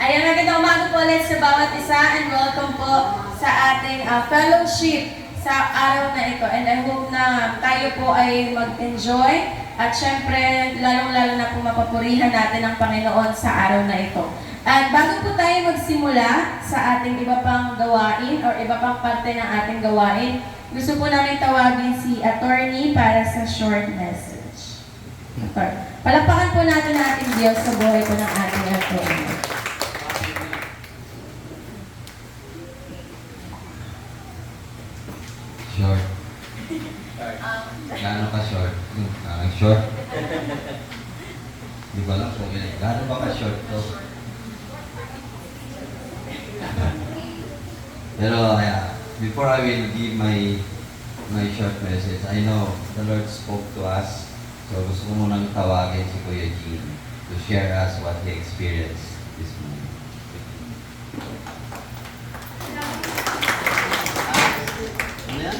Ayan, magandang umaga po ulit sa bawat isa and welcome po sa ating fellowship sa araw na ito. And I hope na tayo po ay mag-enjoy at syempre, lalong-lalo na po mapapurihan natin ang Panginoon sa araw na ito. At bago po tayo magsimula sa ating iba pang gawain or iba pang parte ng ating gawain, gusto po namin tawagin si attorney para sa short message. Palakpakan po natin ang ating Diyos sa buhay po ng ating attorney. Short. Gaano ka short? Short? Di ba lang po yun eh. Gaano ba ka short to? Pero before I will give my short message, I know the Lord spoke to us. So gusto ko munang tawagin si Kuya Jean to share us what he experienced this morning. Ano yan?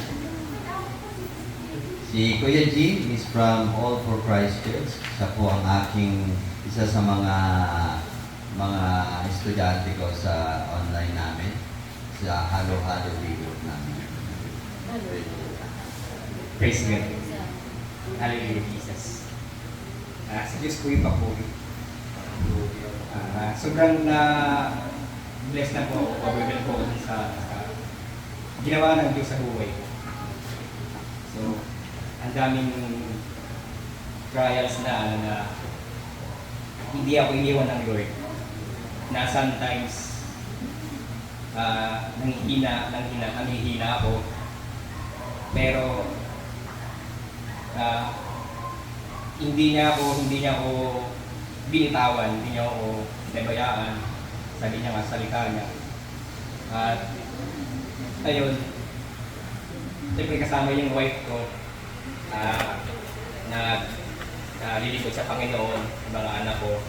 Si Kuya Jean is from All for Christ Church. Siya po ang aking isa sa mga estudyante ko sa online namin, sa Halo-Halo group namin. Praise God. Hallelujah, Jesus. Sa Diyos ko yung papuri. Sobrang bless na po ako, overwhelmed po ako sa ginawa ng Diyos sa buhay ko. So, ang daming trials na hindi ako iniwan ng Lord. Na sometimes, nanghihina ako. Pero, hindi niya ako binitawan, hindi niya ako nabayaan. Sabi niya nga, salita niya. At, ayun, siyempre kasama yung wife ko, na lilipod sa Panginoon, yung mga anak ko,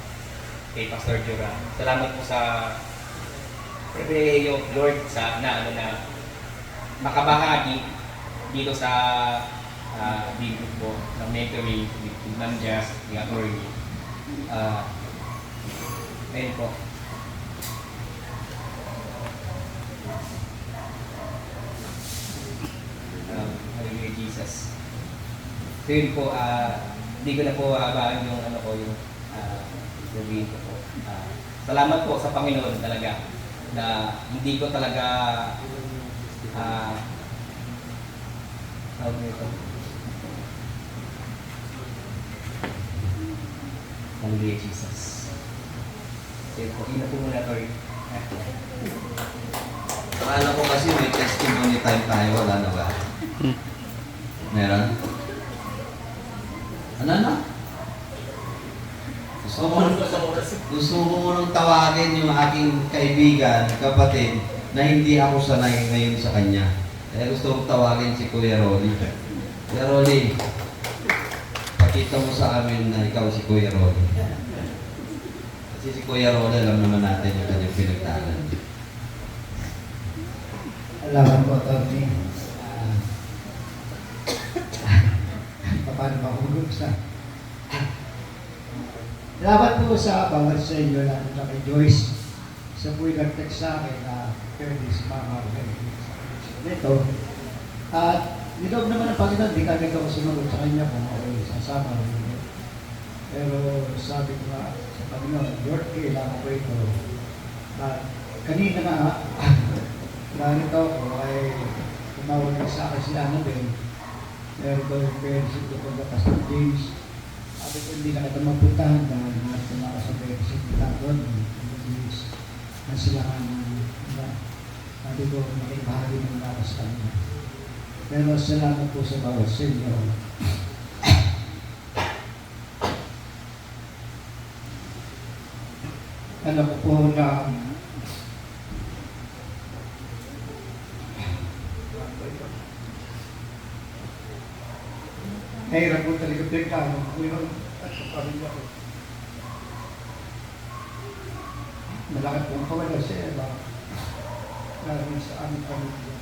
kay Pastor Jura. Salamat po sa pribileyo, Lord, sa na makabahagi dito sa video ko ng mentoring with Ma'am Jazz, the attorney. Ayun po. Hallelujah, Jesus. So yun po, hindi ko na po habaan yung review ko po. Salamat po sa Panginoon talaga na hindi ko talaga Hallelujah, Jesus. So yun po, ina po muna to. Akala ko kasi may testimony time tayo, wala na ba? Meron? Ano na? Gusto ko munang tawagin yung aking kaibigan, kapatid, na hindi ako sanay ngayon sa kanya. Kaya gusto kong tawagin si Kuya Rolly. Kuya Rolly, pakita mo sa amin na ikaw si Kuya Rolly. Kasi si Kuya Rolly, alam naman natin yung kanyang pinagdaanan. Alaman ko, Tony. Paano ba hulog sa... Salamat po sa bawat sa inyo, lalo na kay Joyce. Isa po'y nag-text sa akin na pwede si Mama nito. At nilog naman ang Panginoon, di kami ako sumagot sa kanya kung ako sasama. Pero sabi ko nga sa Panginoon, Lord, kailangan ko ito. At kanina nga, narito ako ay tumawag na sa akin si Annabelle. Meron daw yung fellowship ko kung Pastor James. Sabi ko hindi na kita mapuntahan dahil natin ako sa fellowship kita doon. Na sila sabi ko makibahagi ng lakas kanya. Pero salamat po sa bawat sa inyo. Alam ko po na nahirap po talaga pagkano. Ngayon, at sa pamilya ko. Malaki po ang kawala siya, Eva. Lalo sa aming pamilya.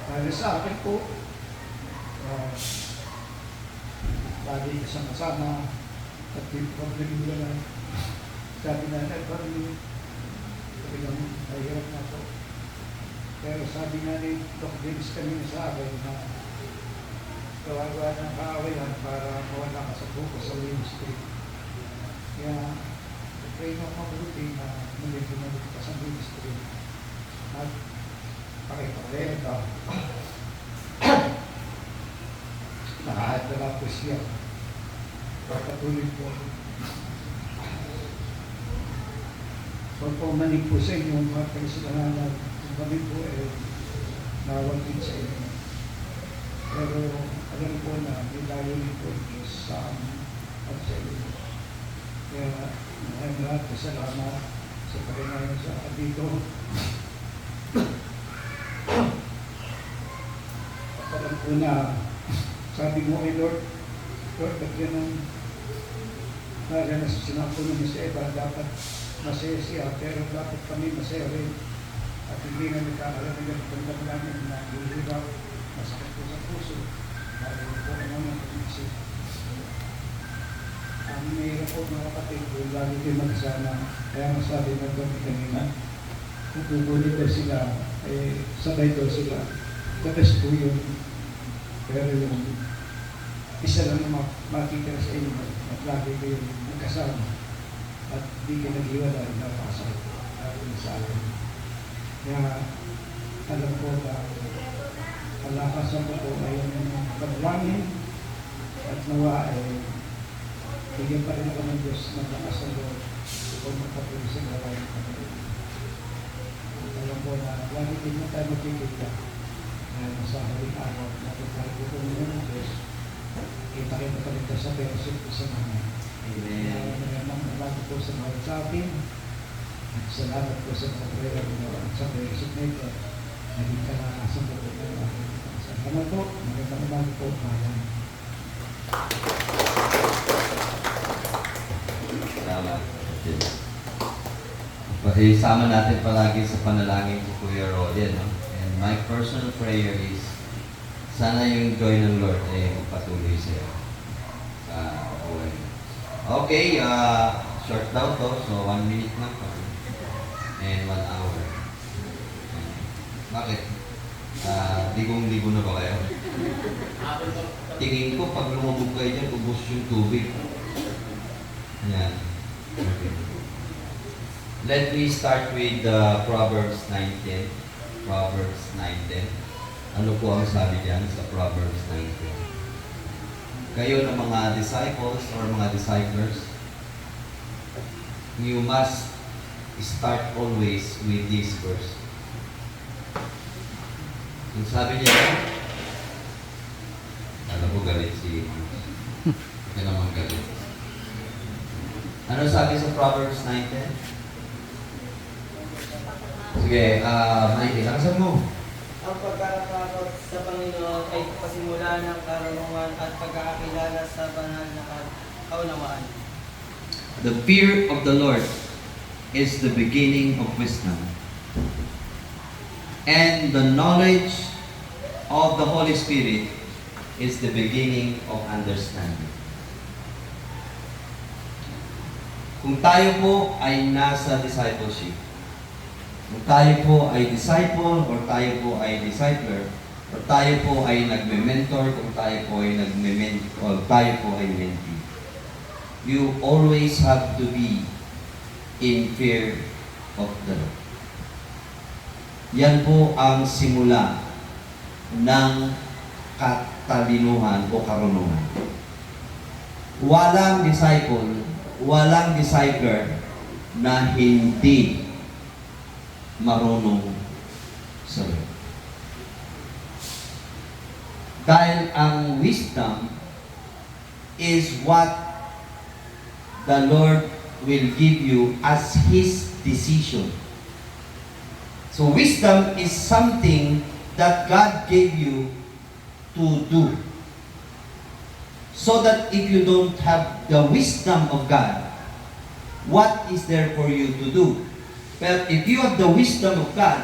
Dahil sa akin po, lagi kasama at di ko pagkagulan sabi na, parang talagang mahirap na po. Pero sabi nga ni Doc James kanina sa akin na gawa ng kaawayan para mawala ka sa focus sa ministry. Kaya, pray mo mabuti na muli bumalik ka sa ministry at pakipagaya ka. Nakahadala po siya. Pagpatuloy po. Kung pumanig po sa inyo, mga kaisalanan, kung kami po nawagin sa inyo. Pero alam po na nilayonin po Diyos sa amin at sa inyo. Kaya maraming lahat po salamat sa pagkakaroon sa akin dito. At alam po na sabi mo kay Lord, ba't yan ang sinapunan ni si Eva, dapat masaya siya, pero dapat kami masaya rin. At hindi na nagkakaroon ng pagkakam namin na hihiraw, masakit po sa puso, dahil po ang mga pag-isip. Ang mahirap po mga kapatid, kung lagi din magsama, kaya masabi na ito kanina, kung tutuloy daw sila, sabay daw sila, the best po yun. Pero yung isa lang yung makikita sa inyo at lagi kayo magkasama at di kayo nag-iwala na napakasakit lalo sa akin. Kaya alam ko na kalakasan ko po ay yung paglangin at nawa bigyan pa rin ako ng Diyos na lakas ng Lord kung magpatuloy sa gawain ko. Alam ko na lagi din na tayo magkikita na sa haling araw natin tayo po ng Diyos. Kita kayo makaligtas sa fellowship sa mga. Amen. Salamat po sa mga sa atin. At salamat po sa mga prayer at sa fellowship na ito. Naging kalakasan po ng aking. Salamat po. Magandang umaga po. Salamat. Isama natin palagi sa panalangin ko Kuya Rolly, no? And my personal prayer is sana yung joy ng Lord ay magpatuloy sa'yo sa buhay. Okay, short daw to. So, 1 minute lang to. And 1 hour. Bakit? Ligong-ligo na ba kayo? Tingin ko, pag lumabog kayo dyan, ubos yung tubig. Ayan. Okay. Let me start with Proverbs 9:10. Proverbs 9:10. Ano po ang sabi diyan sa Proverbs 9:10? Kayo na mga disciples or mga disciples, you must start always with this verse. Yung sabi niya, alam ko galit si yan naman galit. Ano sabi sa Proverbs 9:10? Sige, Mikey, laksan mo. Ang pagkakatakot sa Panginoon ay pasimula ng karunungan at pagkakakilala sa banal na kaunawaan. The fear of the Lord is the beginning of wisdom. And the knowledge of the Holy Spirit is the beginning of understanding. Kung tayo po ay nasa discipleship, kung tayo po ay disciple or tayo po ay discipler, or tayo po ay nagme-mentor, kung tayo po ay or tayo po ay mentee, you always have to be in fear of the Lord. Yan po ang simula ng katalinuhan o karunungan. Walang disciple, walang discipler na hindi marunong sa Lord. Dahil ang wisdom is what the Lord will give you as His decision. So wisdom is something that God gave you to do. So that if you don't have the wisdom of God, what is there for you to do? But if you have the wisdom of God,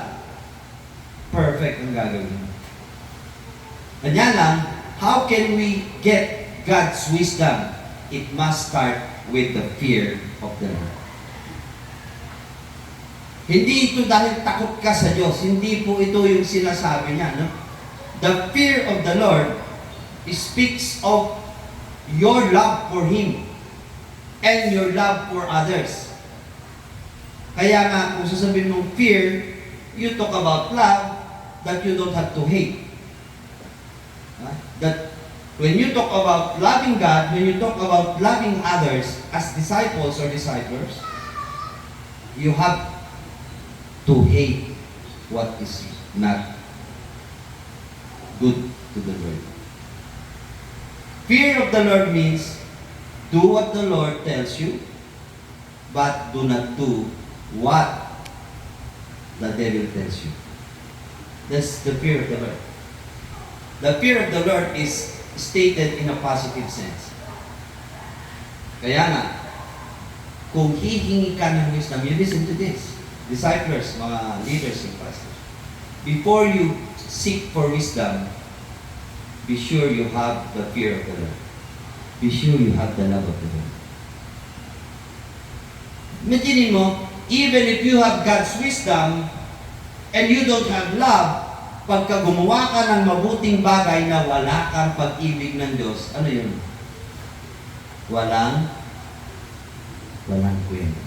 perfect ang gagawin mo. Kanya lang, how can we get God's wisdom? It must start with the fear of the Lord. Hindi ito dahil takot ka sa Diyos. Hindi po ito yung sinasabi niya. No? The fear of the Lord speaks of your love for Him and your love for others. Kaya nga, kung sasabihin mong fear, you talk about love that you don't have to hate. That when you talk about loving God, when you talk about loving others as disciples or disciples, you have to hate what is not good to the Lord. Fear of the Lord means do what the Lord tells you, but do not do what the devil tells you. That's the fear of the Lord. The fear of the Lord is stated in a positive sense. Kaya nga, kung hihingi ka ng wisdom, you listen to this. Disciples, mga leaders and pastors. Before you seek for wisdom, be sure you have the fear of the Lord. Be sure you have the love of the Lord. Imagine mo, even if you have God's wisdom and you don't have love, pagka gumawa ka ng mabuting bagay na wala kang pag-ibig ng Diyos, ano yun? Walang kwenta.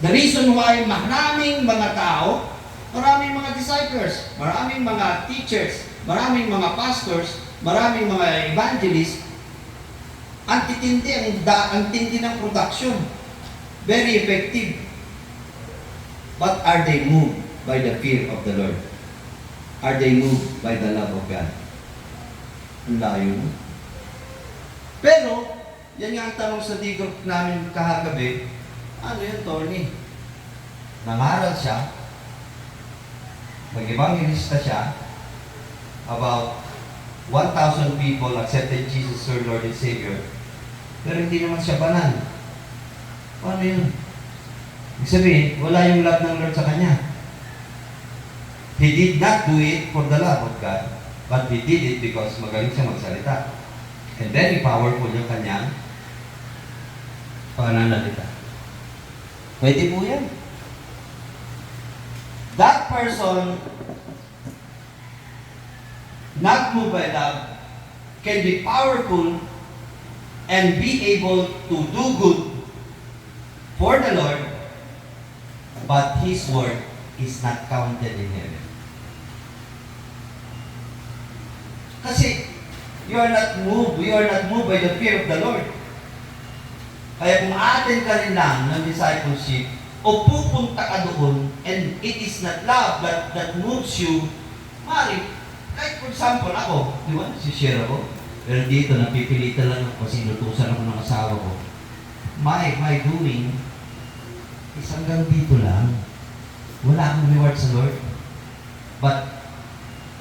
The reason why maraming mga tao, maraming mga disciples, maraming mga teachers, maraming mga pastors, maraming mga evangelists, ang tindi ng production. Very effective. But are they moved by the fear of the Lord? Are they moved by the love of God? Ang layo. Pero, yan nga ang tanong sa digop namin kahagabi, ano yun, Tony? Nangaral siya, mag-evangelista siya, about 1,000 people accepted Jesus as Lord and Savior, pero hindi naman siya banal. Paano yun? Ibig sabihin, wala yung love ng Lord sa kanya. He did not do it for the love of God, but he did it because magaling siya magsalita. And very powerful yung kanyang pananalita. Pwede po yan. That person not moved by love can be powerful and be able to do good for the Lord, but his word is not counted in heaven. Kasi we are not moved by the fear of the Lord. Kaya kung atin ka rin lang ng discipleship, o pupunta ka doon, and it is not love that moves you, mari, like for example, ako, di ba, share ako, pero dito, napipilitan lang ako kasi inutusan ako ng asawa ko. My doing is hanggang dito lang. Wala akong reward sa Lord. But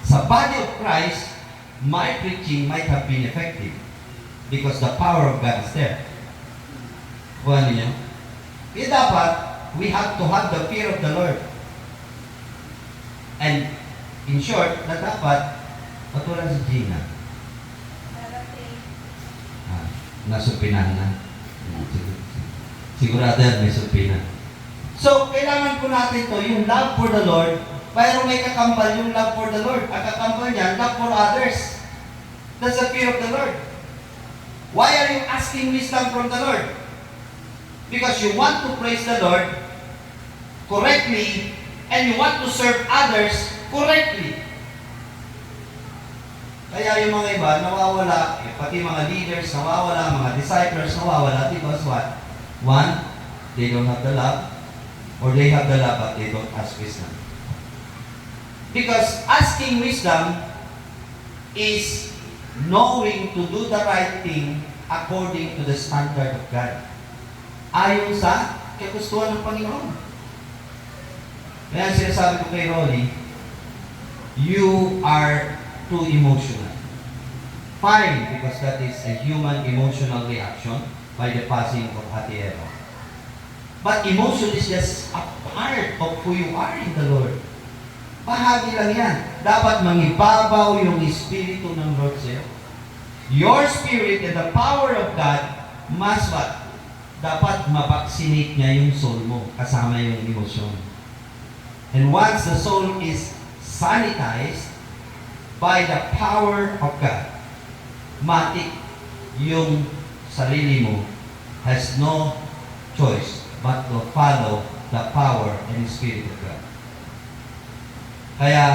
sa body of Christ, my preaching might have been effective because the power of God is there. Kuha niyo? Kaya dapat, we have to have the fear of the Lord. And in short, na dapat, patulang si Gina. Nasupinan na. Sigurado yan, may supinan. So, kailangan po natin to yung love for the Lord, pero may kakambal yung love for the Lord. Ang kakambal niya, love for others. That's the fear of the Lord. Why are you asking wisdom from the Lord? Because you want to praise the Lord correctly and you want to serve others correctly. Kaya yung mga iba, nawawala, pati mga leaders, nawawala, mga disciples, nawawala, because what? One, they don't have the love, or they have the love but they don't ask wisdom. Because asking wisdom is knowing to do the right thing according to the standard of God. Ayon sa kagustuhan ng Panginoon. Kaya sinasabi ko kay Rolly, you are too emotional. Fine, because that is a human emotional reaction by the passing of Ate Eva. But emotion is just a part of who you are in the Lord. Bahagi lang yan. Dapat mangibabaw yung Espiritu ng Lord sa'yo. Your spirit and the power of God must what? dapat mavaccinate niya yung soul mo, kasama yung emosyon. And once the soul is sanitized by the power of God, matik yung sarili mo has no choice but to follow the power and Spirit of God. Kaya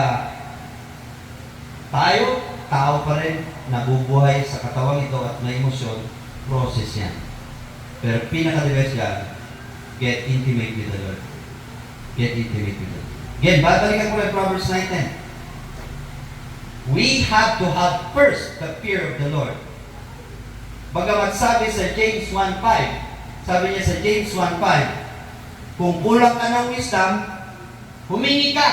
tayo, tao pa rin, nabubuhay sa katawang ito at may emosyon, process yan. Pero pinaka-the best yan, get intimate with the Lord. Get intimate with the Lord. Again, babalikan ko lang Proverbs 9:10. We have to have first the fear of the Lord. Bagamat sabi sa James 1:5, sabi niya sa James 1:5, kung kulang ka ng wisdom, humingi ka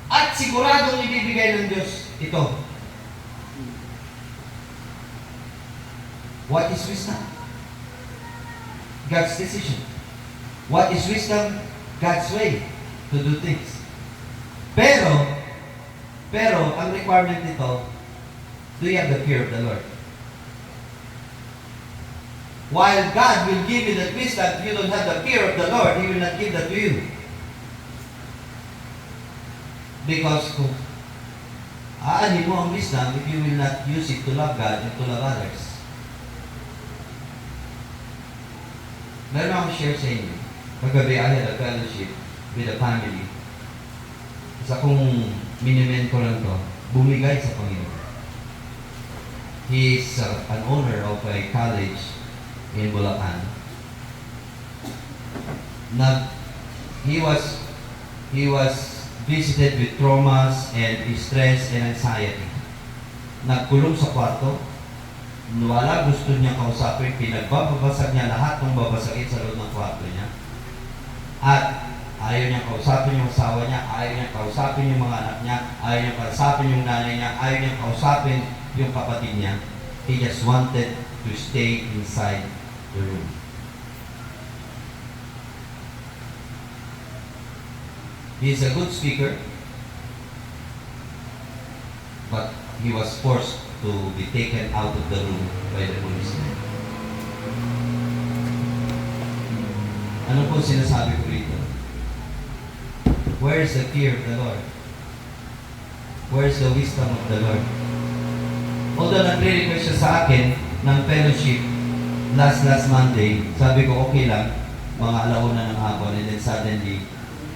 at siguradong ibibigay ng Diyos ito. What is wisdom? God's decision. What is wisdom? God's way to do things. Pero, ang requirement nito, do you have the fear of the Lord? While God will give you that wisdom, if you don't have the fear of the Lord, He will not give that to you. Because kung aanin mo ang wisdom, if you will not use it to love God and to love others. Meron akong share sa inyo. Paggabi, I had a fellowship with a family. Isa kong mini-mentor lang to, bumigay sa Panginoon. He is an owner of a college in Bulacan. He was visited with traumas and stress and anxiety. Nagkulong sa kwarto, wala gusto niya kausapin, pinagbabasag niya lahat ng babasagin sa loob ng kwarto niya. At ayaw niya kausapin yung asawa niya, ayaw niya kausapin yung mga anak niya, ayaw niya kausapin yung nanay niya, ayaw niya kausapin yung kapatid niya. He just wanted to stay inside the room. He is a good speaker, but he was forced to be taken out of the room by the policeman. Ano po sinasabi ko rito? Where is the fear of the Lord? Where is the wisdom of the Lord? Although nagre-request siya sa akin ng fellowship last Monday, sabi ko okay lang, mga alauna ng hapon, and then suddenly,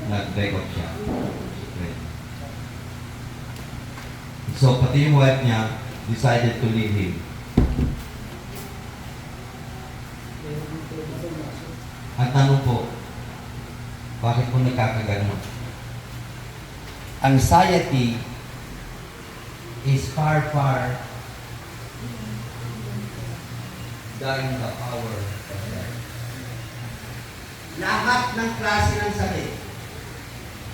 nag-back off siya. So, pati yung wife niya decided to leave him. Ang tanong po, bakit po nagkakaganon? Anxiety is far than the power of God. Lahat ng klase ng sakit,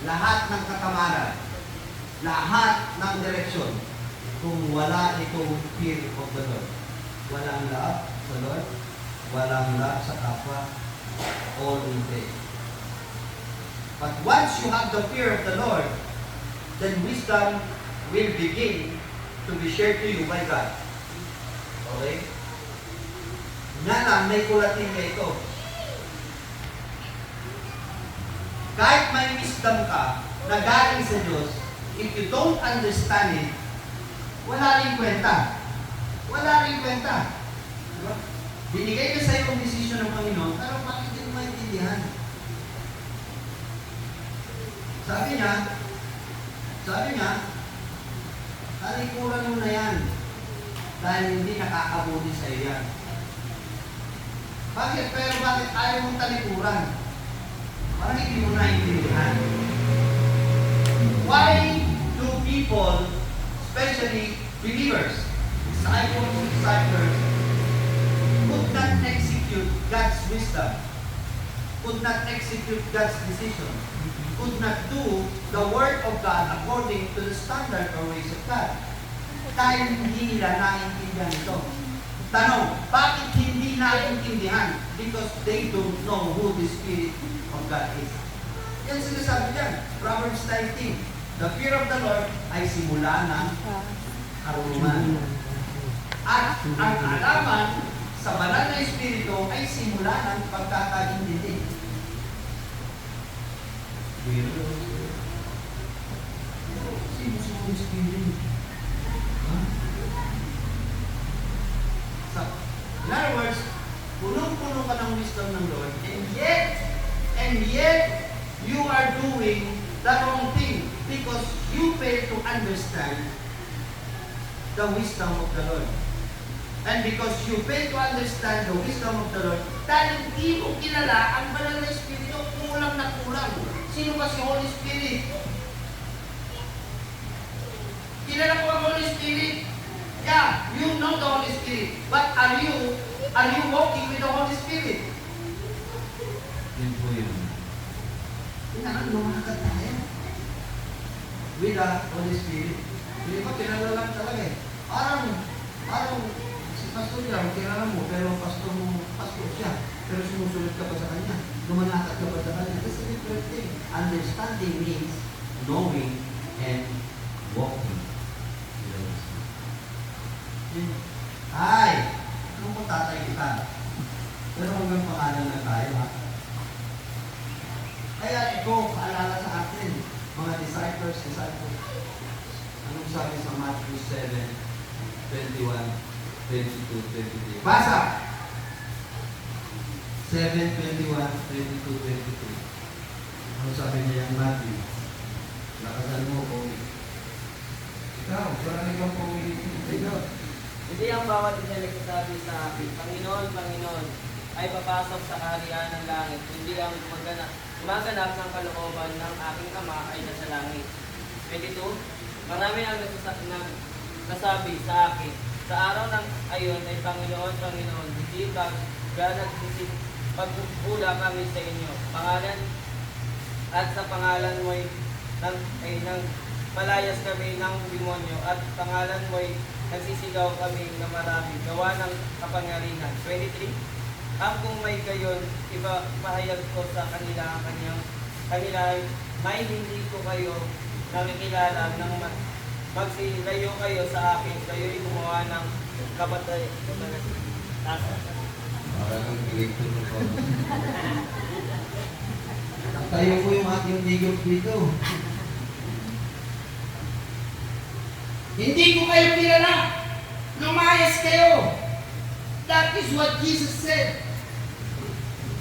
lahat ng katamaran, lahat ng direksyon, kung wala itong fear of the Lord, walang love sa Lord, walang love sa kapwa, all in vain. But once you have the fear of the Lord, then wisdom will begin to be shared to you by God. Okay? Nga lang, may kulatin ka ito. Kahit may wisdom ka na galing sa Diyos, if you don't understand it, wala rin kwenta. Wala rin kwenta. Diba? Binigay ka sa iyo ang desisyon ng Panginoon, pero bakit hindi mo maintindihan? Sabi niya, talikuran mo na yan dahil hindi nakakabuti sa iyo yan. Bakit? Pero bakit ayaw mong talikuran? Parang hindi mo naiintindihan. Why do people, especially believers, disciples, could not execute God's wisdom, could not execute God's decision, could not do the word of God according to the standard or ways of God? Dahil hindi nila naiintindihan ito. Tanong, bakit hindi naiintindihan? Because they don't know who the Spirit of God is. Yan sinasabi dyan. Proverbs 19. The fear of the Lord ay simula ng karunungan. At ang alaman sa banal na Espiritu ay simula ng pagkakaintindi. Sino si Holy Spirit? Ha? In other words, punong-puno ka ng wisdom ng Lord, and yet, you are doing the wrong thing because you fail to understand the wisdom of the Lord. And because you fail to understand the wisdom of the Lord, dahil hindi mo kilala ang banal na Espiritu, kulang na kulang. Sino ba si Holy Spirit? Kilala ko ang Holy Spirit. Yeah, you know the Holy Spirit. But are you walking with the Holy Spirit? Yun po yun. Kailangan lumakad tayo with the Holy Spirit. Hindi ba, kilala lang talaga eh. Parang si pastor lang, kilala mo, pero pastor siya. Pero sumusunod ka pa sa kanya. Lumanakad ka pa sa kanya. That's a different thing. Understanding means knowing and walking. Ay! Anong kung tatay kita? Pero hanggang pangalan na tayo, ha? Kaya ito, paalala sa atin, mga disciples. Anong sabi sa Matthew 7, 21, 22, 23? Basa! 7, 21, 22, 23. Ano sabi niya yung Matthew? Lakasan mo, Kobe. Ikaw, parang ikaw pumili. Ikaw. Hindi ang bawat isa nagsasabi sa akin, Panginoon, Panginoon, ay papasok sa kaharian ng langit, hindi ang gumaganap ng kalooban ng aking Ama ay nasa langit. 22. Marami ang nasabi sa akin, sa araw ng ayon ay Panginoon, Panginoon, hindi ba nagsisip pagpupula kami sa inyo, pangalan at sa pangalan mo ay nang palayas kami ng demonyo at pangalan mo ay nagsisigaw kami na marami, gawa ng kapangyarihan. 23. Kung may gayon, ipahayag ko sa kanila may hindi ko kayo nakikilala ng magsilayo kayo sa akin, kayo'y gumawa ng kapatay. Parang ang director ng Kobe. Tayo po yung ating digong dito. Hindi ko kayo kilala. Lumayas kayo. That is what Jesus said.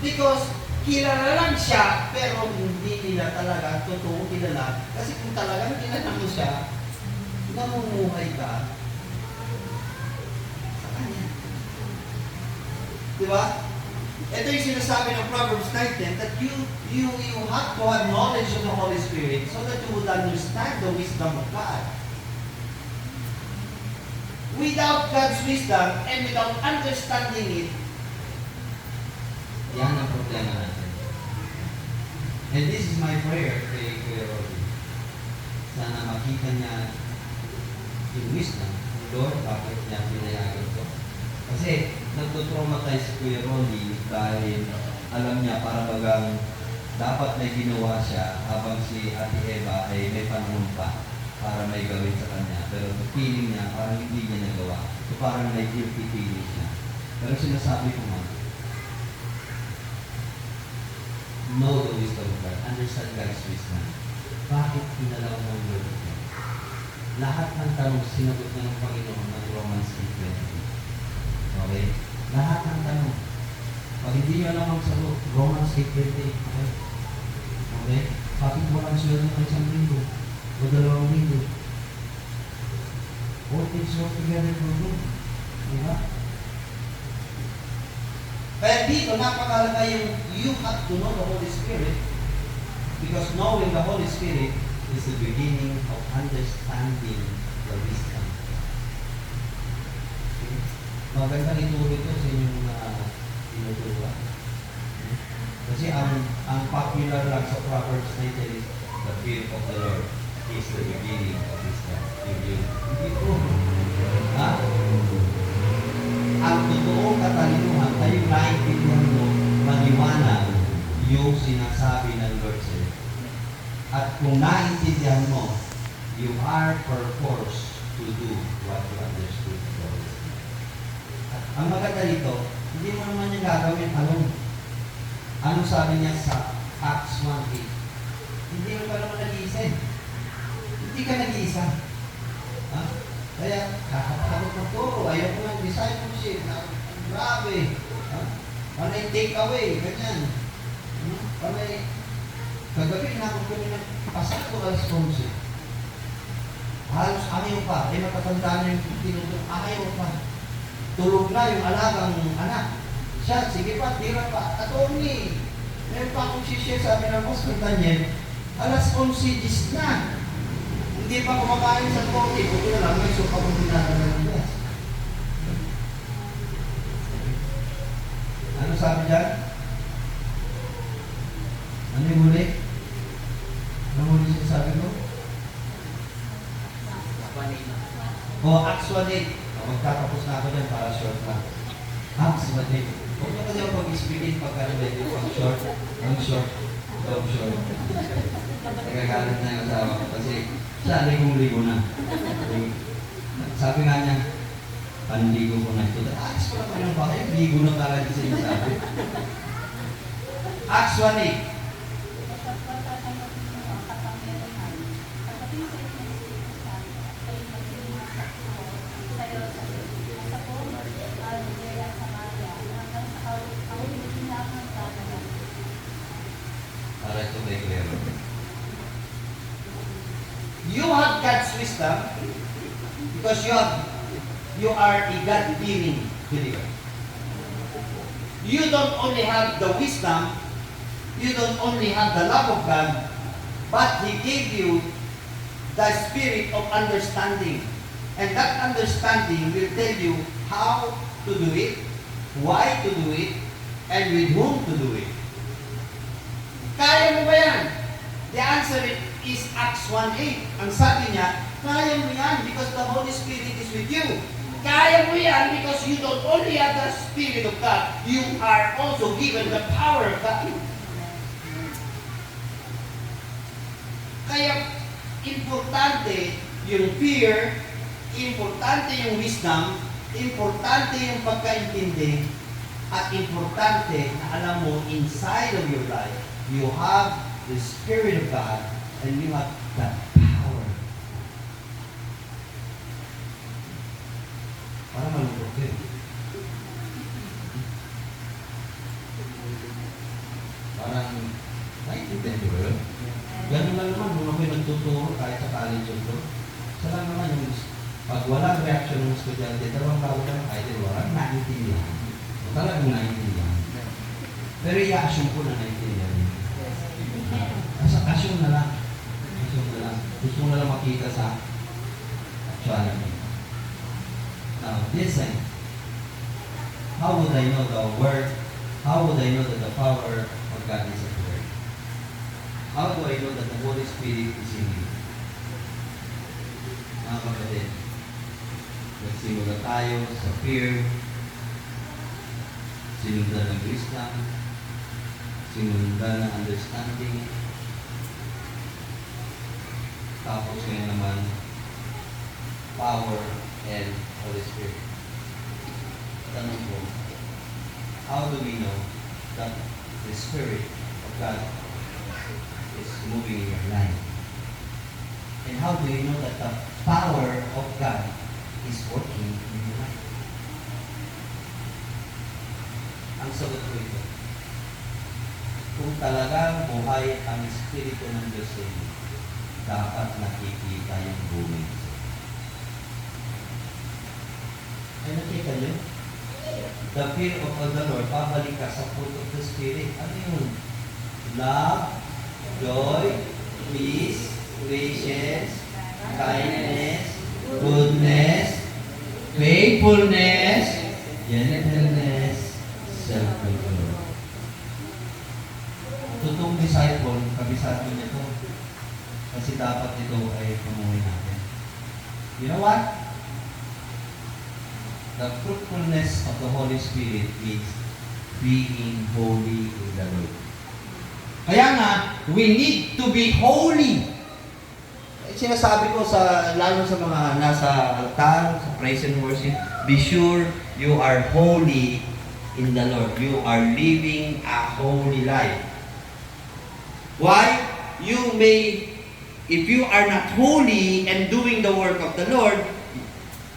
Because kilala lang siya, pero hindi nila talaga totoo kilala. Kasi kung talagang kilala mo siya, namumuhay ka sa Kanya. Diba? Ito yung sinasabi ng Proverbs 9:10 that you have to have knowledge of the Holy Spirit so that you would understand the wisdom of God. Without God's wisdom and without understanding it, Yan ang problema natin. And this is my prayer kay Kuya Robbie. Sana makita niya yung wisdom. Lord, bakit niya pinayagan ko? Kasi nagtutraumatize si Kuya Robbie dahil alam niya para bagang dapat may ginawa siya habang si Ate Eva ay may panahon pa para may gawin sa kanya. Pero feeling niya, parang hindi niya nagawa. So parang may guilty feeling siya. Pero sinasabi ko nga, know the wisdom of God. Understand God's wisdom. Bakit pinalaw ng Lord ito? Lahat ng tanong sinagot na ng Panginoon ng Romans 8:20. Okay? Lahat ng tanong. Pag hindi nyo alam ang sagot, Romans 8:20. Okay? Okay? Bakit walang sweldo ng isang linggo? O dalawang linggo? All things work together for good. Diba? kaya dito napakalaga yung you have to know the Holy Spirit because knowing the Holy Spirit Is the beginning of understanding the wisdom. Okay? Magandang ituro ito sa inyong tinuturuan. Kasi ang popular lang sa Proverbs 9 is the fear of the Lord is the beginning of wisdom. Hindi po. Ha? Ang totoong katalinuhan ay yung naiintindihan mo, maliwanag yung sinasabi ng Lord sa'yo. At kung naiintindihan mo, you are purposed to do what you understood. At Ang maganda dito, hindi mo naman yung gagawin alone. Anong sabi niya sa Acts 1:8? Hindi mo pa naman nag-iisa eh. Hindi ka nag-iisa. Ha? Kaya, kakapagod ng turo, ayaw ko ng discipleship. Grabe. Ha? Panay take away, ganyan. Panay, kagabi na ako kami ng pastoral sponsor. Halos ayaw pa. Eh, matatanda na yung tinutulog. Ayaw pa. Tulog na yung alagang anak. Siya, sige pa, tira pa. Attorney, meron pa akong share sa amin ng hospital niya. Alas 11:10 na. Hindi pa kumakain sa kote. Buti na lang, may suka kong dinadala ng gas. Ano sabi dyan? Ano yung huli? Ano huli siya sabi ko? Acts 1:8. Magtatapos na ako dyan para short lang. Acts 1:8. Huwag na kasi ako pag-explain pagka medyo pag short, long short, nagagalit na yung asawa ko kasi siya, ligong-ligo na. Sabi nga niya, panligo ko na ito. Alis ko lang ng bahay, ligo na talaga sa inyo sabi. Acts 1:8. Para ito kay Claire. You have God's wisdom because you are a God-fearing believer. You don't only have the wisdom, you don't only have the love of God, but He gave you the spirit of understanding. And that understanding will tell you how to do it, why to do it, and with whom to do it. Kaya mo ba yan? The answer is Acts 1:8. Ang sabi niya, kaya mo yan because the Holy Spirit is with you. Kaya mo yan because you don't only have the Spirit of God, you are also given the power of God. Kaya, importante yung fear, importante yung wisdom, importante yung pagkaintindi, at importante na alam mo inside of your life, you have the Spirit of God and you have that power. Para malungkot yun. Parang, naiintindihan ko yun. Ganun lang naman, nung ako'y nagtuturo kahit sa college ito, sa lang naman yung, pag walang reaction ng estudyante, dalawang tawag lang, ay din walang naiintindihan. O talagang naiintindihan. Pero i-assume ko na naiintindihan. Assume na lang. Assume na lang. Gusto mo na lang makita sa actuality. Now, listen. How would I know the word? How would I know that the power of God is at work? How do I know that the Holy Spirit is in me? Mga kapatid, nagsimula tayo sa fear, sinundan ng wisdom, sinundan ng understanding, tapos ngayon naman, power and Holy Spirit. Tanong ko, how do we know that the Spirit of God is moving in your life? And how do you know that the power of God is working in your life? Ang sagot ko ito, kung talagang buhay ang Espiritu ng Diyos sa inyo, dapat nakikita yung bumi. Ay, nakita niyo? The fear of the Lord, pabalik ka sa fruit of the Spirit. Ano yun? Love, joy, peace, patience, kindness, goodness, faithfulness, gentleness, self-control. Totoong disciple, kabisado niya ito. Kasi dapat ito ay pamuhay natin. You know what? The fruitfulness of the Holy Spirit means being holy in the Lord. Kaya nga, we need to be holy. Sinasabi ko sa lalo sa mga nasa altar, sa praise and worship, be sure you are holy in the Lord. You are living a holy life. Why? If you are not holy and doing the work of the Lord,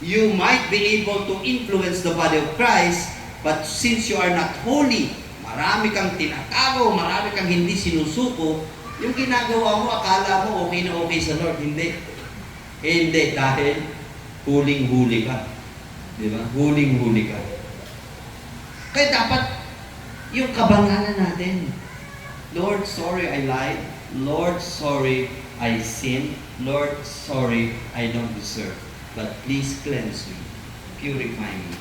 you might be able to influence the body of Christ, but since you are not holy, marami kang tinatago, marami kang hindi sinusuko, yung ginagawa mo, akala mo okay na okay sa Lord. Hindi. Hindi, dahil huling-huli ka. Di ba? Huling-huli ka. Kaya dapat yung kabangalan natin. Lord, sorry I lied. Lord, sorry I sinned. Lord, sorry I don't deserve. But please cleanse me. Purify me.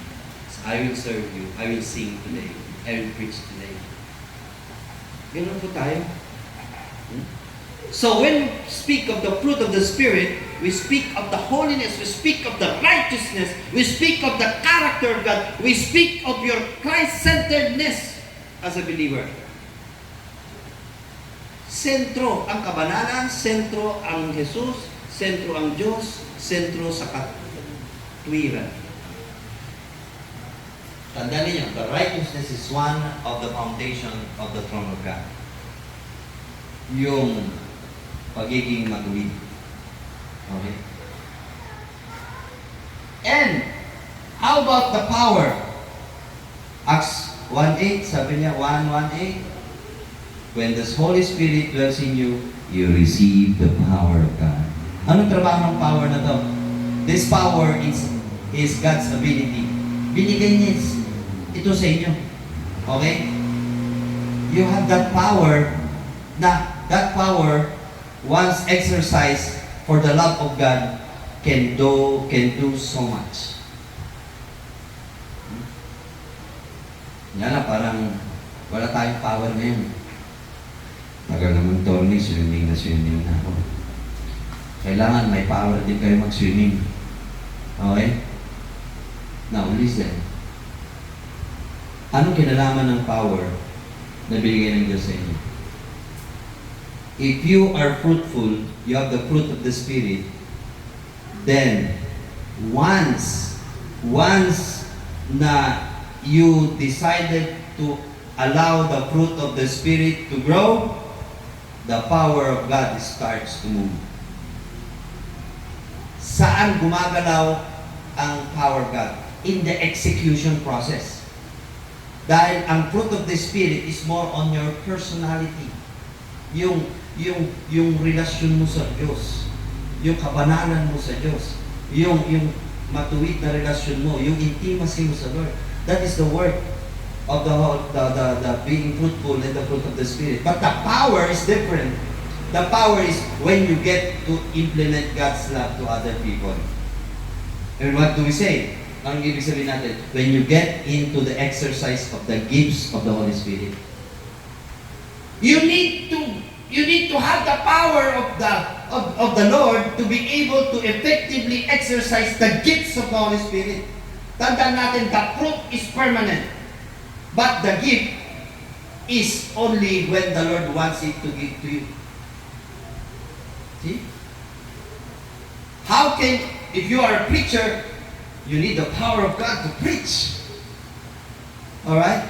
I will serve you. I will sing today. I will preach today. Ganun po tayo. So when we speak of the fruit of the Spirit, we speak of the holiness, we speak of the righteousness, we speak of the character of God, we speak of your Christ-centeredness as a believer. Sentro ang kabanalan, sentro ang Jesus, sentro ang Diyos, sentro sa katwiran. Tandaan niyo, the righteousness is one of the foundation of the throne of God. Yung pagiging matuwid. Okay? And, how about the power? Acts 1:8, sabi niya, 1:1:8, when the Holy Spirit dwells in you, you receive the power of God. Anong trabaho ng power na to? This power is God's ability. Binigay niya ito sa inyo. Okay? You have that power na that power, once exercised for the love of God, can do so much. Yan na, parang wala tayong power ngayon. Tagal naman, Tony, swimming na ako. Kailangan may power din kayo mag-swimming. Okay? Now, listen. Anong kinalaman ng power na binigay ng Diyos sa inyo? If you are fruitful, you have the fruit of the Spirit, then once na you decided to allow the fruit of the Spirit to grow, the power of God starts to move. Saan gumagalaw ang power of God? In the execution process. Dahil ang fruit of the Spirit is more on your personality. Yung relasyon mo sa Diyos, yung kabanalan mo sa Diyos, yung matuwid na relasyon mo, yung intimacy mo sa Lord. That is the work of the being fruitful and the fruit of the Spirit. But the power is different. The power is when you get to implement God's love to other people. And what do we say? Anong ibig sabihin natin? When you get into the exercise of the gifts of the Holy Spirit. You need to have the power of the Lord to be able to effectively exercise the gifts of the Holy Spirit. Tandaan natin, the fruit is permanent. But the gift is only when the Lord wants it to give to you. See? How can, if you are a preacher, you need the power of God to preach. Alright?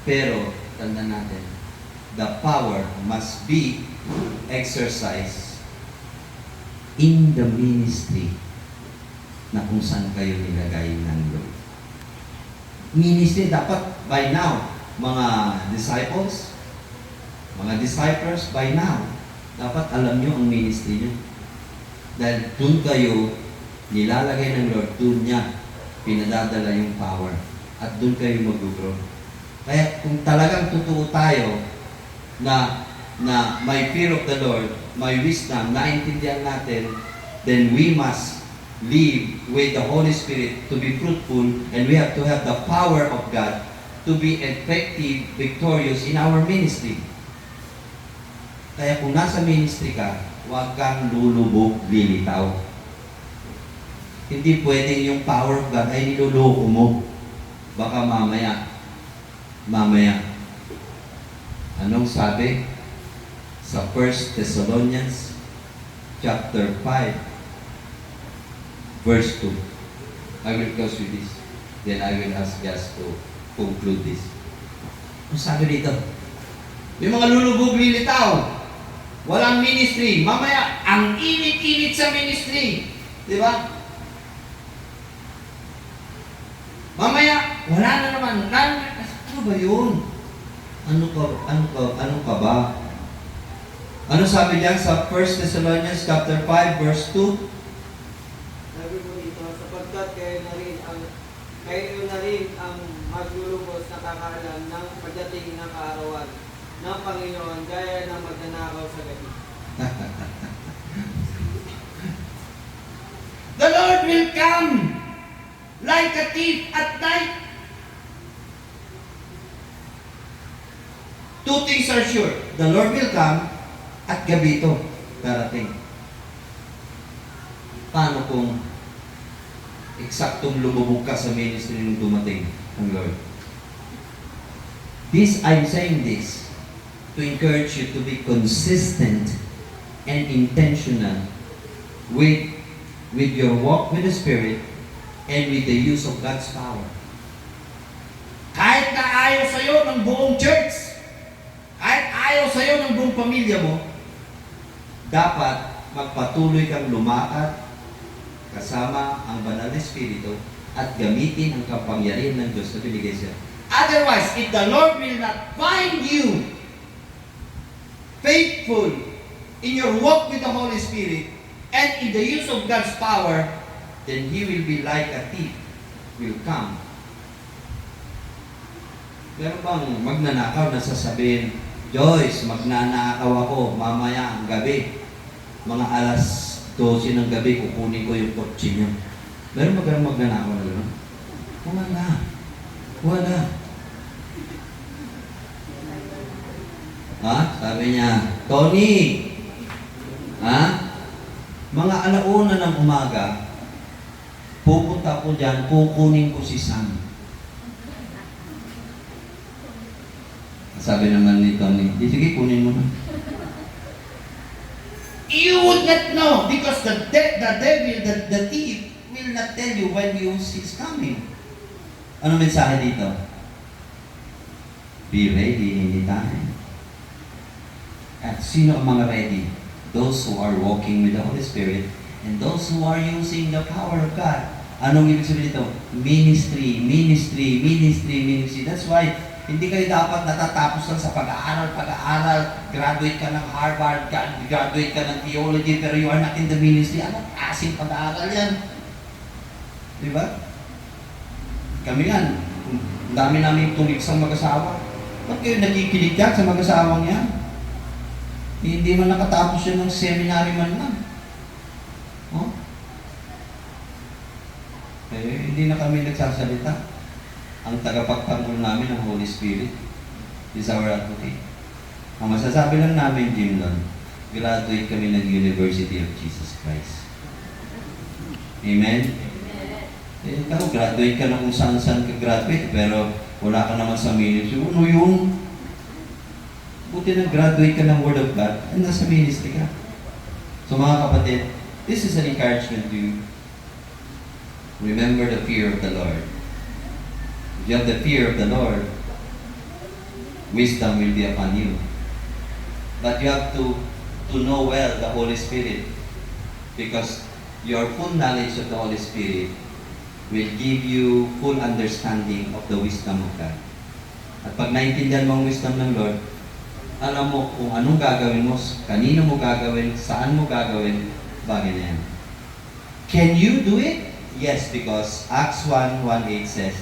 Pero, tandaan natin, the power must be exercised in the ministry na kung saan kayo nilagay ng Lord. Ministry dapat by now, mga disciples, by now, dapat alam nyo ang ministry nyo. Dahil dun kayo nilalagay ng Lord, dun niya pinadadala yung power. At dun kayo mag-grow. Kaya kung talagang totoo tayo na may fear of the Lord, may wisdom, naintindihan natin, then we must live with the Holy Spirit to be fruitful, and we have to have the power of God to be effective, victorious in our ministry. Kaya kung nasa ministry ka, huwag kang lulubog, lilitaw. Hindi pwedeng yung power of God ay niluloko mo. Baka mamaya, anong sabi sa 1 Thessalonians chapter 5 verse 2? I will close with this. Then I will ask Jas to conclude this. Ang sabi dito, may mga lulubog lilitaw. Walang ministry. Mamaya, ang init-init sa ministry. Di ba? Mamaya, wala na naman. Ano ba yun? Ano ka ba? Ano sabi diyan sa 1 Thessalonians chapter 5 verse 2? Sabi po dito, sapagkat kayo na rin ang maglulubos na kakaalam ng pagdating ng kaarawan ng Panginoon gaya ng magnanakaw sa gabi. The Lord will come like a thief at night. Two things are sure. The Lord will come at gabi ito darating. Paano kung eksaktong lumubog ka sa ministry nung dumating ang Lord? I'm saying this to encourage you to be consistent and intentional with your walk with the Spirit and with the use of God's power. Kahit na ayaw sa'yo ng buong church, kahit ayaw sa'yo ng buong pamilya mo, dapat magpatuloy kang lumakad kasama ang banal na Espiritu at gamitin ang kapangyarihan ng Diyos na binigay siya. Otherwise, if the Lord will not find you faithful in your walk with the Holy Spirit and in the use of God's power, then He will be like a thief, will come. Pero bang magnanakaw na sasabihin, Joyce, magnanakaw ako mamaya ang gabi. Mga alas 12 ng gabi, kukunin ko yung kotse niyo. Meron ba ganun magnanakaw na gano'n? Wala. Wala. Ha? Sabi niya, Tony, ha? Mga alauna ng umaga, pupunta ko dyan, kukunin ko si Sam. Sabi naman ni Tony, sige, kunin mo na. You would not know because the devil, the thief, will not tell you when he's coming. Ano mensahe dito? Be ready anytime. At sino ang mga ready? Those who are walking with the Holy Spirit and those who are using the power of God. Anong ibig sabihin dito? Ministry, ministry, ministry, ministry. That's why hindi kayo dapat natatapos lang sa pag-aaral, graduate ka ng Harvard, graduate ka ng theology, pero you are not in the ministry. Anong klaseng pag-aaral yan? Di ba? Kami yan, ang dami namin tuligsang mag-asawa. Ba't kayo nakikinig yan sa mag-asawang yan? Hindi man nakatapos yun ng seminary man lang. Oh? Eh, hindi na kami nagsasalita. Ang tagapagtanggol namin ng Holy Spirit is our advocate. Ang masasabi lang namin, Jim Lon, graduate kami ng University of Jesus Christ. Amen? Eh, ikaw, graduate ka na kung saan-saan ka graduate, pero wala ka naman sa ministry. Ano yun? Buti na graduate ka ng Word of God at nasa ministry ka. So mga kapatid, this is an encouragement to you. Remember the fear of the Lord. If you have the fear of the Lord, wisdom will be upon you. But you have to know well the Holy Spirit, because your full knowledge of the Holy Spirit will give you full understanding of the wisdom of God. At pag naintindihan mo ang wisdom ng Lord, alam mo kung anong gagawin mo, kanino mo gagawin, saan mo gagawin, bagay na yan. Can you do it? Yes, because Acts 1:8 says,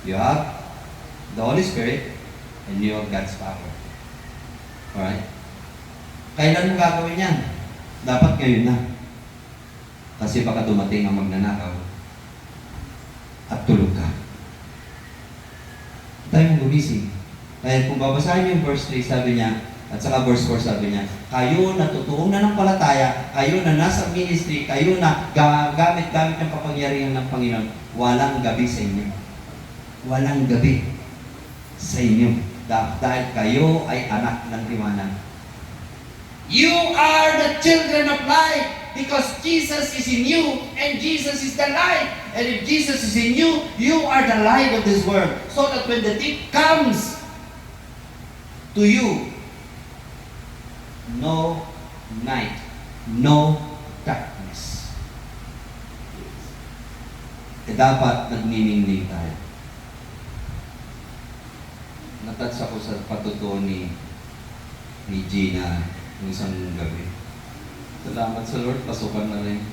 you have the Holy Spirit and you have God's power. Alright? Kailan mo gagawin yan? Dapat ngayon na. Kasi baka dumating ang magnanakaw at tulog ka. Tayo mong gumising. Kaya kung babasahin yung verse 3, sabi niya, at saka verse 4 sabi niya, kayo na totoong nananampalataya, kayo na nasa ministry, kayo na gamit-gamit ng kapangyarihan ng Panginoon, walang gabi sa inyo. Walang gabi sa inyo. Dahil kayo ay anak ng liwanag. You are the children of light. Because Jesus is in you and Jesus is the light. And if Jesus is in you, you are the light of this world. So that when the thief comes to you, no night, no darkness. Dapat nagniningning tayo. Natouch ako sa patutuo ni Gina ng isang gabi. Salamat sa Lord, pasukan na rin.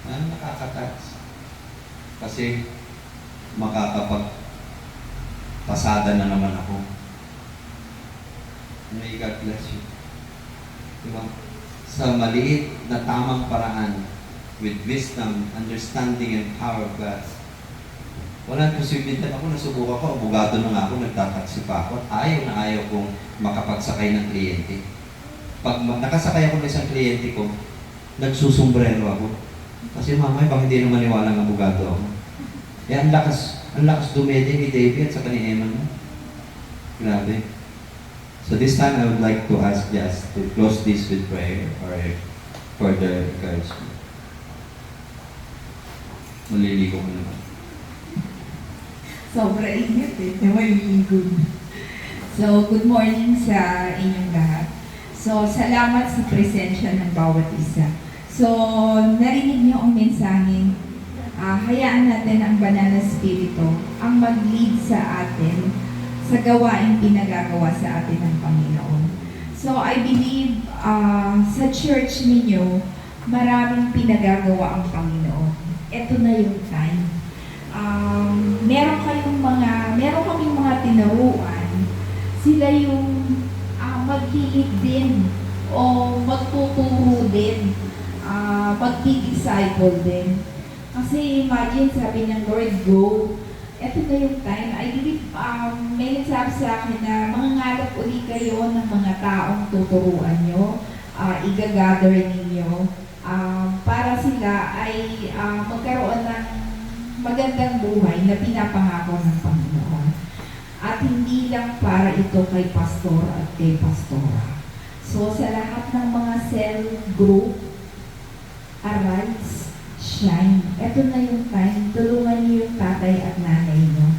Nakaka-touch. Kasi makakapagpasada na naman ako. May God bless you. Diba? Sa maliit na tamang paraan, with wisdom, understanding, and power of God, wala posibilidad. Ako nasubukan ko, abogado na nga ako, nagtataksi pa ako. Ayaw na ayaw kong makapagsakay ng kliyente. Pag nakasakay ako ng isang kliyente ko, nagsusumbrero ako. Kasi mamay, baka hindi naman maniwala ng abogado ako. Eh, ang lakas dumede ni David at sa ni Emma. No? Grabe. So this time, I would like to ask Jazz to close this with prayer or further encouragement. Maliligo ko naman. Sobra init eh, na maliligo. So, good morning sa inyong lahat. So, salamat sa presensya ng bawat isa. So, narinig niyo ang mensahe. Hayaan natin ang banal na spirito ang mag-lead sa atin sa gawaing pinagagawa sa atin ng Panginoon. So, I believe sa church ninyo, maraming pinagagawa ang Panginoon. Ito na yung time. Meron kaming mga tinuruan, sila yung maghilig din o magtuturo din, magdi-disciple din. Kasi imagine, sabi ng Lord, go. Ito na yung time. I believe, may nagsabi sa akin na mangangalap uli kayo ng mga taong tuturuan nyo, igagather ninyo, para sila ay magkaroon ng magandang buhay na pinapangako ng Panginoon. At hindi lang para ito kay pastor at kay pastora. So sa lahat ng mga cell group, arise, shine. Ito na yung time. Tulungan niyo yung tatay at nanay niyo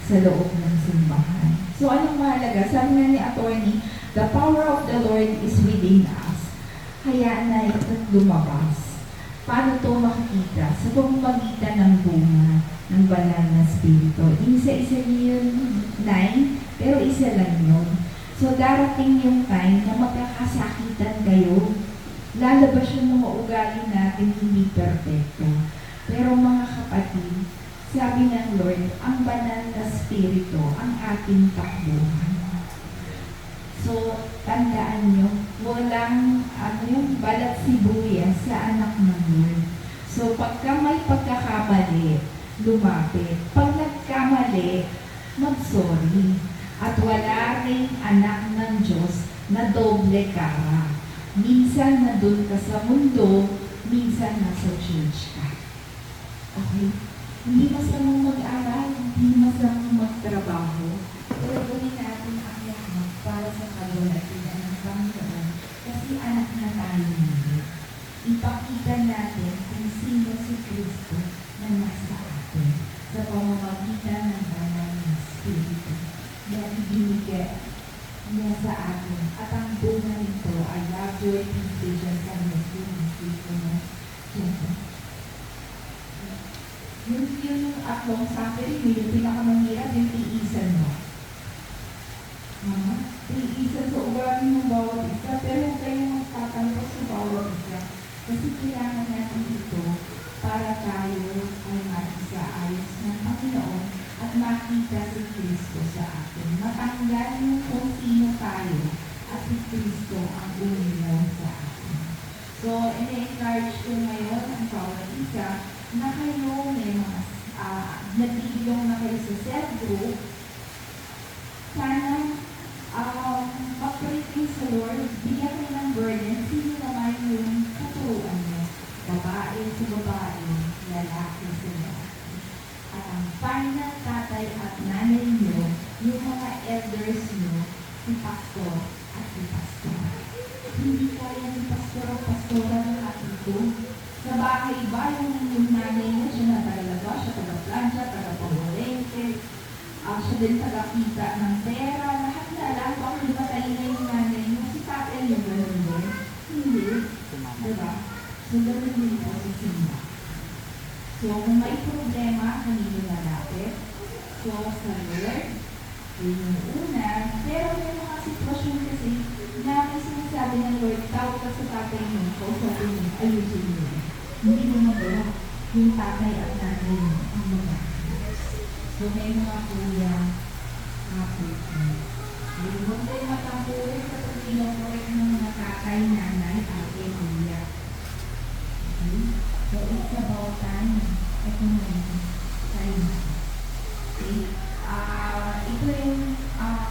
sa loob ng simbahan. So anong mahalaga? Sabi nga ni attorney, the power of the Lord is within us. Hayaan na ito't lumabas. Paano ito makikita? Sa pamamagitan ng bunga ng banal na spirito. Isa-isa niyo yun 9, pero isa lang yun. So darating yung time na magkakasakitan kayo. Lalabas yung mga ugali natin hindi perfecto. Pero mga kapatid, sabi ng Lord, ang banal na spirito ang ating takbuhan. So, tandaan nyo, walang balat sibuyas sa anak ng Lord. So, pagka may pagkakamali, lumapit. Pag nagkamali, mag-sorry. At wala ring anak ng Diyos na doble kara. Minsan nandun ka sa mundo, minsan nasa church ka. Okay? Hindi masamang mag-aral, hindi masamang magtrabaho. Pero gawin natin ang lahat para sa kalulatian ng Panginoon kasi anak na tayo nila. Ipakita natin kung sino si Kristo na nasa atin sa pamamagitan ng banal na Espiritu na ibinigay niya sa atin. At ang bunga nito ay love, joy, peace, patience, and faithfulness. Yung aklong suffering mo, yung pinakamahirap, yung tiisan mo. Tiisan sa ugali ng bawat isa, pero huwag kayong magtatanggap sa bawat isa. Kasi kailangan natin ito para tayo ay mag-isa-ayos ng Panginoon at makita si Kristo sa atin. Matanggal yung kung sino tayo at si Kristo ang umilaw sa atin. So, ina-encourage ko ngayon ang bawat isa na kayo may mga nagbibilong na kayo sa cell group. Sana mag-pray kayo sa Lord, bigyan kayo ng burden, sino naman yung katuruan niyo. Babae sa babae, lalaki sa lalaki. At ang final tatay at nanay niyo, yung mga elders niyo, si pastor at si pastor. Hindi kaya ni pastor pastoral at ito. Sa bahay ba, yung nanay mo, siya na tagalaba, siya taga-plancha, taga-pamorente, siya din taga-kita ng pera, lahat na alam, bakit patay na yung nanay mo, si tatay yung gano'n din. Hindi. Diba? So, gano'n din po sa simba. So, kung may problema, kanino nalapit? So, sa Lord, yun yung una. Pero may mga sitwasyon kasi na may sinasabi ng Lord, tawag ka sa tatay mo, sabi mo, ayusin mo. Hindi mo magawa yung tatay at nanay mo ang mga. So, may mga kuya, kapit mo. Huwag tayo matampurin sa pag-inokorek ng mga tatay, nanay, ate, kuya. Okay? So, it's about time. Ito na yun. Time. Okay? Ito yung,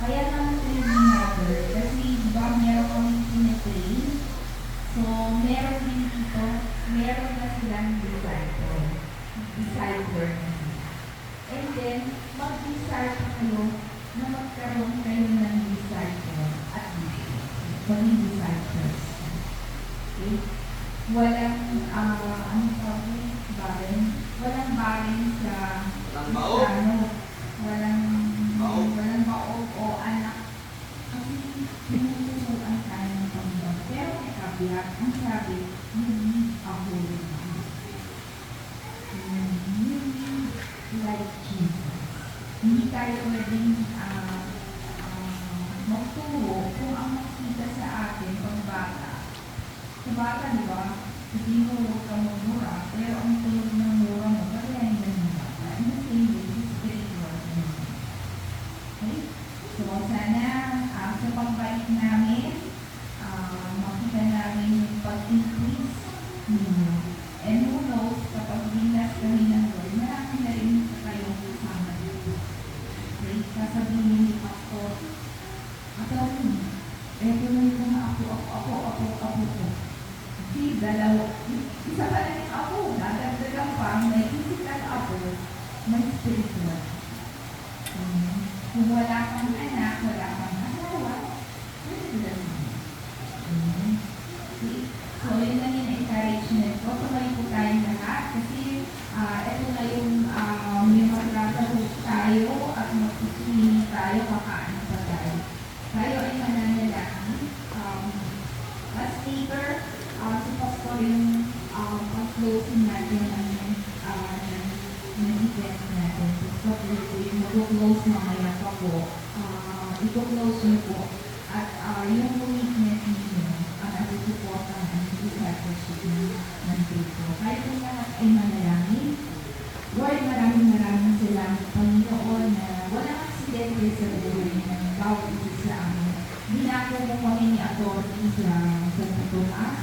kaya naman ito yung ginagawa. Kasi, diba, meron kami pinatrain. So, meron din dito, meron na silang disciple. Disciple na sila. And then, mag-decide kayo na magkaroon kayo ng disciple at maging disciples. Okay? Walang, ano sabi, barin? Walang barin sa, Walang baog. walang baog o anak. Kasi, pinutusuan tayo ng Panginoon. Pero may kabiyak, ang sabi, you need a holy life. You need like Jesus. Hindi tayo pwedeng magturo kung ang makita sa atin pag bata. Sa bata, di ba? Hindi mo huwag ka mura, pero ang tulog ng mura mo, kaya hindi mo bata. And the same way, it's spiritual. Okay? So, sana sa pagbalik namin, makita namin yung pag-increase ninyo. And who knows, kapag binas kami ng Lord, marami na rin kayong kasama dito. Okay? Sasabihin ni Pastor, Atty, eto na yung mga ako ko. Kasi dalawa, isa pa na yung ako, dadagdagan pa, may physical ako, may spiritual. Kung wala kang anak, wala kang asawa, pwede lang. Okay? So, yun lang yung encouragement ko. Tuloy po tayong lahat kasi ito na yung maglalaro tayo at magsusini tayo, kakaano pa tayo. Tayo ay mananalangin. As leader, si Pastor yung pag-closing natin ng event natin. So, yung mag-close mamaya pa po. I-close nyo po. At yung commitment ninyo ang asusuportan ang discipleship ng Cristo. Kahit yung lahat ay manalangin, Lord, maraming salamat, Panginoon, na walang aksidente sa buhay ng bawat isa sa amin. Ginako mo kami ni Atty. sa Tomas,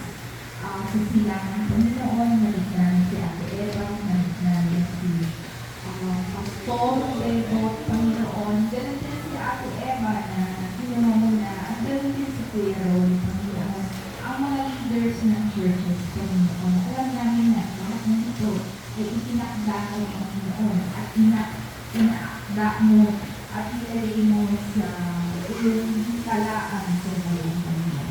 sa silangan, Panginoon, nalik namin si Ate Eva, nalik namin si Pastor Evo, Panginoon, ganun din si Ate Eva na kinuha mo na, at ganun din si Kuya Ron, Panginoon. Ang mga leaders ng churches, Panginoon, alam namin na lahat ng ito ay itinakda mo, Panginoon, at inaakda mo at ilagay mo sa iyong talaan sa buhay, Panginoon.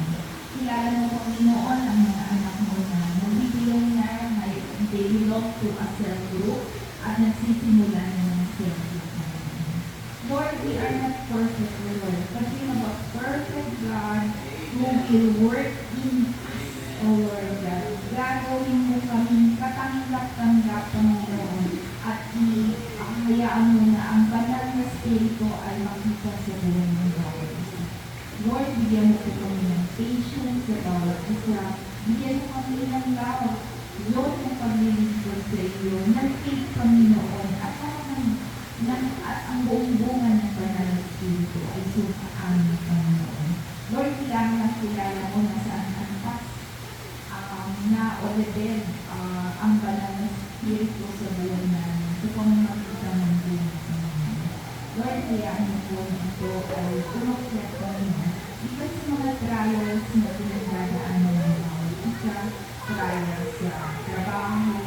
Kilala mo, Panginoon, ang mga anak mo na nagbibilong na ngayon, they belong to a cell group at nagsisimula na ng cell group. Lord, we are not perfect, Lord, but we have a perfect God who will work in us, O Lord God. Gagawin mo kami katanggap-tanggap, Panginoon, at hayaan mo na ang banal na spirito ay makita sa buhay ng bawat isa. Lord, bigyan mo ko kami ng patience sa bawat isa. Bigyan mo kami ng lawak. Lord, ng paglilingkod sa iyo, ng faith, Panginoon, at ang buong bunga ng banal na spirito ay suka amin, Panginoon. Lord, kilala mo na saan ang pas na o-level ang banal na spirito sa buhay namin. Sa pamamagitan ng buhay, Panginoon. Lord, hayaan mo po na ito ay umakyat, Panginoon. Because sa mga trials na pinagdadaanan ng bawat isa, trials sa trabaho,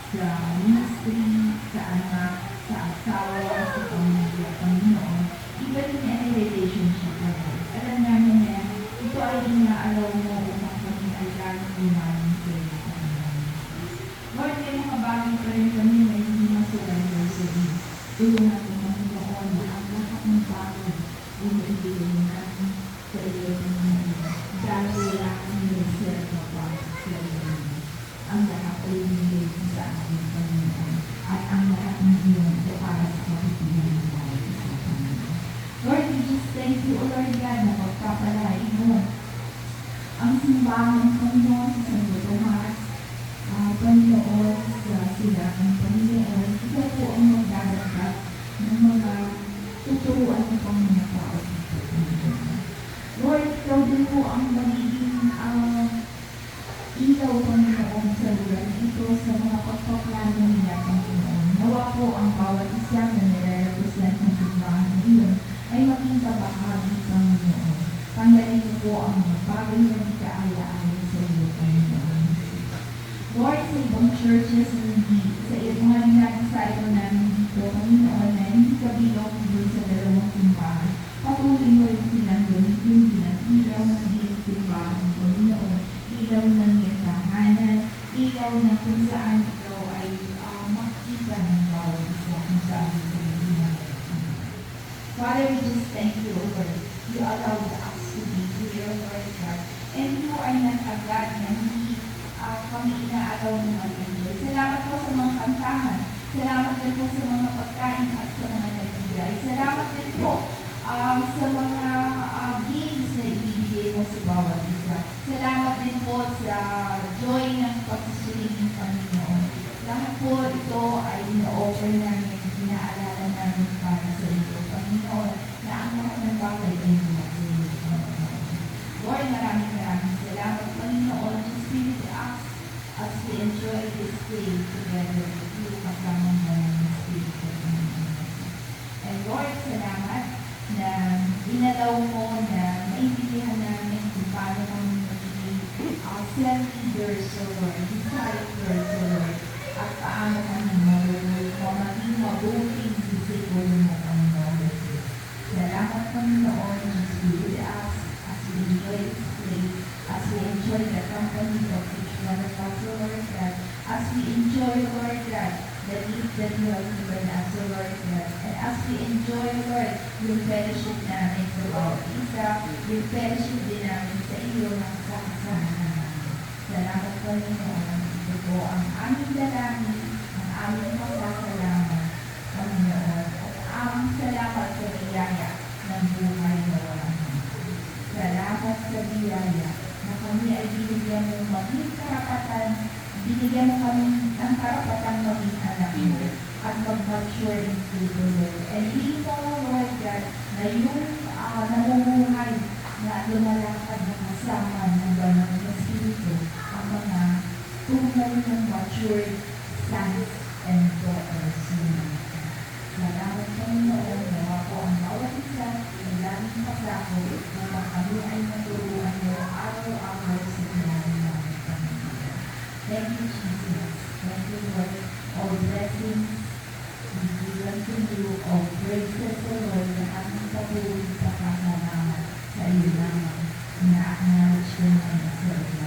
sa ministry, sa anak, sa asawa, sa pamilya, Panginoon, even in any relationship, Lord. Alam namin na ito ay inaalaw mo upang kami ay lalo katiwanan sa iyo, Panginoon. Lord, may mga bagay pa rin kami na hindi masurrender sa iyo. Tulungan mo, Panginoon, na ang lahat ng bagay ay maibigay natin sa iyo, Panginoon. Dahil wala kami reserva pa sa iyo. Ang lahat ay binigay mo sa amin, Panginoon. At ang lahat ng iyon ay para sa kapitihan ng bawat isa, Panginoon. Lord, we just thank you, O Lord God, na pagpapalain mo ang simbahan ng Panginoon sa Santo Tomas, Panginoon sa silangan, Panginoon. Ikaw po ang magdadagdag ng mga tuturuan ng mga tao dito, Panginoon. Lord, ikaw din po ang magiging ilaw, Panginoon, sa lugar na ito sa mga pagpaplano nila, Panginoon. Nawa po ang bawat isa na nire-represent ng simbahan na iyon ay maging kabahagi, Panginoon. Tanggalin niyo po ang mga bagay na di kaaya-ayon sa iyo, Panginoon. Lord, sa ibang churches na hindi, sa mga ginagasayo namin dito, Panginoon, na hindi kabilang doon sa dalawang simbahan, patuloy mo rin silang gamitin bilang ilaw ng iyong simbahan, Panginoon. Ilaw ng iyong tahanan, ilaw na kung saan ikaw ay makikita ng bawat isa kung saan ito yung ginagawa. Father, we just thank you, Lord. You allowed us to be here, Lord God. And you are not a God na hindi kami inaalaw ng mag-enjoy. Salamat po sa mga kantahan. Salamat din po sa mga pagkain at sa mga nagbigay. Salamat din po sa mga games na ibibigay mo sa bawat isa. Salamat din po sa joy ng pagsusulit ng Panginoon. Lahat po ito ay na-offer namin, inaalala namin para sa iyo, Panginoon, na ang lahat ng bagay ay lumatuloy, Panginoon. Lord, maraming salamat, Panginoon. Just be with us as we enjoy this day together with you, kasama mo ng Spirit of Panginoon. And Lord, salamat na inalaw mo na maintindihan namin kung paano kami magiging self-leaders, O Lord, disciples, O Lord, at paano kami maging mabuting disciple mo, Panginoon. Salamat, Panginoon, as we with us, as we enjoy this place, as we enjoy the company of each one of us, O Lord God, as we enjoy, Lord God, the gift that you have given us, O Lord God, and as we enjoy, Lord, yung fellowship namin sa bawat isa, yung fellowship din namin sa iyo ng kasama namin. Salamat, Panginoon. Ito po ang aming dalangin, ang aming pasasalamat, Panginoon, at ang salamat sa biyaya ng buhay na walang hanggan. Salamat sa biyaya na kami ay binigyan mo maging karapatan, binigyan mo kami ng karapatan maging anak mo at mag-mature into the Lord. And hindi mo, Lord God, na yung namumuhay na lumalakad na kasama ng banal na Espiritu ang mga tunay ng matured sons and daughters nila. Salamat, Panginoon, nawa po ang bawat isa ng laging pasako upang kami ay maturuan mo araw-araw sa kinahin namin, Panginoon. Thank you, Jesus. Thank you, Lord. All blessings we give unto you. All praises, O Lord, na aming patuloy sa kasalamat sa iyo naman. Na-acknowledge ko naman sa iyo.